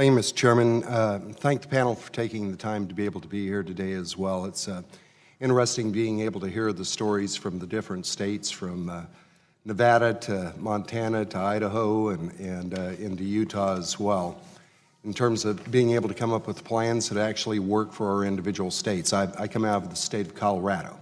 Thank you, Mr. Chairman. Thank the panel for taking the time to be able to be here today as well. It's interesting being able to hear the stories from the different states, from Nevada to Montana to Idaho and into Utah as well, in terms of being able to come up with plans that actually work for our individual states. I come out of the state of Colorado.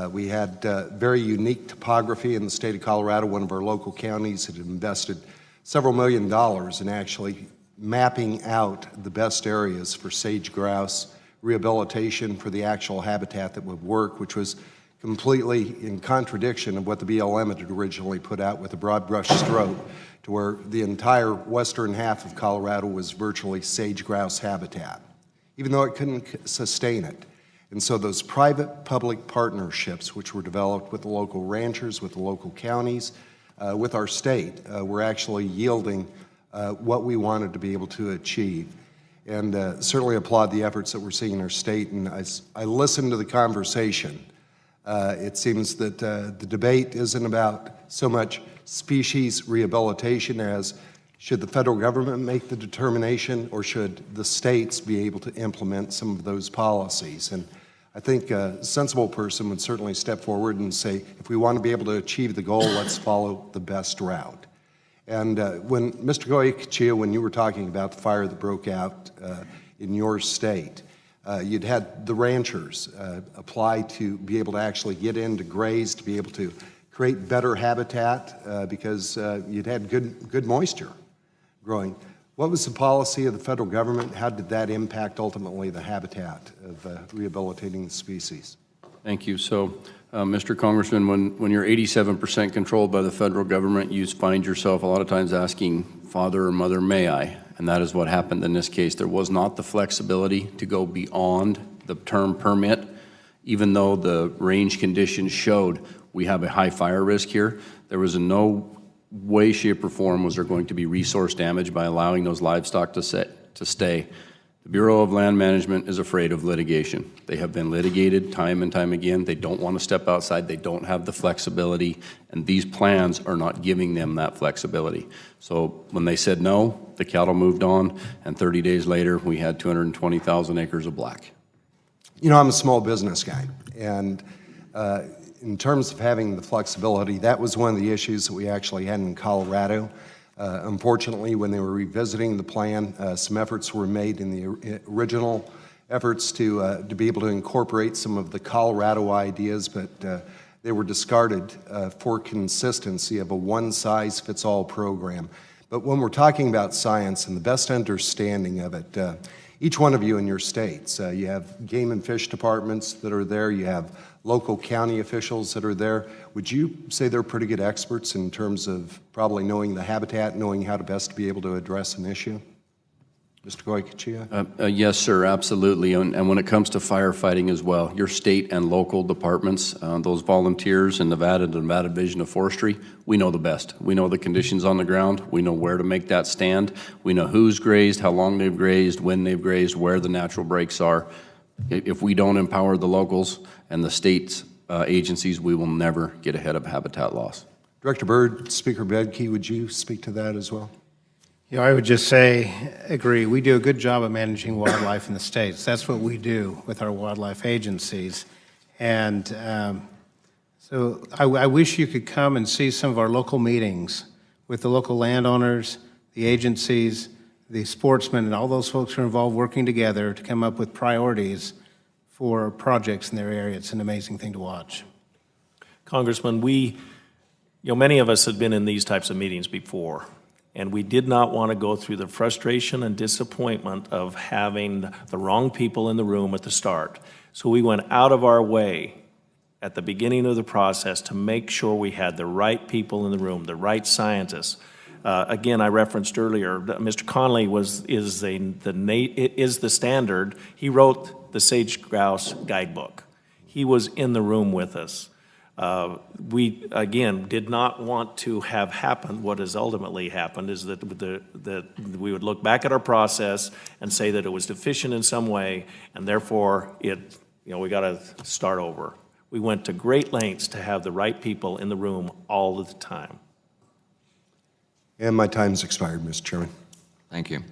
We had very unique topography in the state of Colorado. One of our local counties had invested several $1 million in actually mapping out the best areas for sage grouse rehabilitation for the actual habitat that would work, which was completely in contradiction of what the BLM had originally put out with a broad brush stroke, to where the entire western half of Colorado was virtually sage grouse habitat, even though it couldn't sustain it. And so those private-public partnerships, which were developed with the local ranchers, with the local counties, with our state, were actually yielding what we wanted to be able to achieve. And certainly applaud the efforts that we're seeing in our state. And as I listened to the conversation, it seems that the debate isn't about so much species rehabilitation as should the federal government make the determination, or should the states be able to implement some of those policies. And I think a sensible person would certainly step forward and say, if we want to be able to achieve the goal, let's follow the best route. And when Mr. Goycochea, when you were talking about the fire that broke out in your state, you'd had the ranchers apply to be able to actually get in to graze, to be able to create better habitat because you'd had good moisture growing. What was the policy of the federal government? How did that impact ultimately the habitat of rehabilitating the species? Thank you. So, Mr. Congressman, when you're 87% controlled by the federal government, you find yourself a lot of times asking, Father or Mother, may I? And that is what happened in this case. There was not the flexibility to go beyond the term permit, even though the range conditions showed we have a high fire risk here. There was in no way, shape, or form was there going to be resource damage by allowing those livestock to stay. The Bureau of Land Management is afraid of litigation. They have been litigated time and time again. They don't want to step outside. They don't have the flexibility, and these plans are not giving them that flexibility. So when they said no, the cattle moved on, and 30 days later, we had 220,000 acres of black. You know, I'm a small business guy, and in terms of having the flexibility, that was one of the issues that we actually had in Colorado. Unfortunately, when they were revisiting the plan, some efforts were made in the original efforts to be able to incorporate some of the Colorado ideas, but they were discarded for consistency of a one-size-fits-all program. But when we're talking about science and the best understanding of it, each one of you in your states, you have game and fish departments that are there, you have local county officials that are there. Would you say they're pretty good experts in terms of probably knowing the habitat, knowing how to best be able to address an issue? Mr. Goycochea? Yes, sir, absolutely. And when it comes to firefighting as well, your state and local departments, those volunteers in Nevada, the Nevada Division of Forestry, we know the best. We know the conditions on the ground. We know where to make that stand. We know who's grazed, how long they've grazed, when they've grazed, where the natural breaks are. If we don't empower the locals and the state's agencies, we will never get ahead of habitat loss. Director Byrd, Speaker Bedke, would you speak to that as well? Yeah, I would just say, agree. We do a good job of managing wildlife in the states. That's what we do with our wildlife agencies. And so I wish you could come and see some of our local meetings with the local landowners, the agencies, the sportsmen, and all those folks who are involved working together to come up with priorities for projects in their area. It's an amazing thing to watch. Congressman, many of us had been in these types of meetings before, and we did not want to go through the frustration and disappointment of having the wrong people in the room at the start. So we went out of our way at the beginning of the process to make sure we had the right people in the room, the right scientists. Again, I referenced earlier, Mr. Conley is the standard. He wrote the sage grouse guidebook. He was in the room with us. We, again, did not want to have happened. What has ultimately happened is that we would look back at our process and say that it was deficient in some way, and therefore we got to start over. We went to great lengths to have the right people in the room all of the time. And my time's expired, Mr. Chairman. Thank you.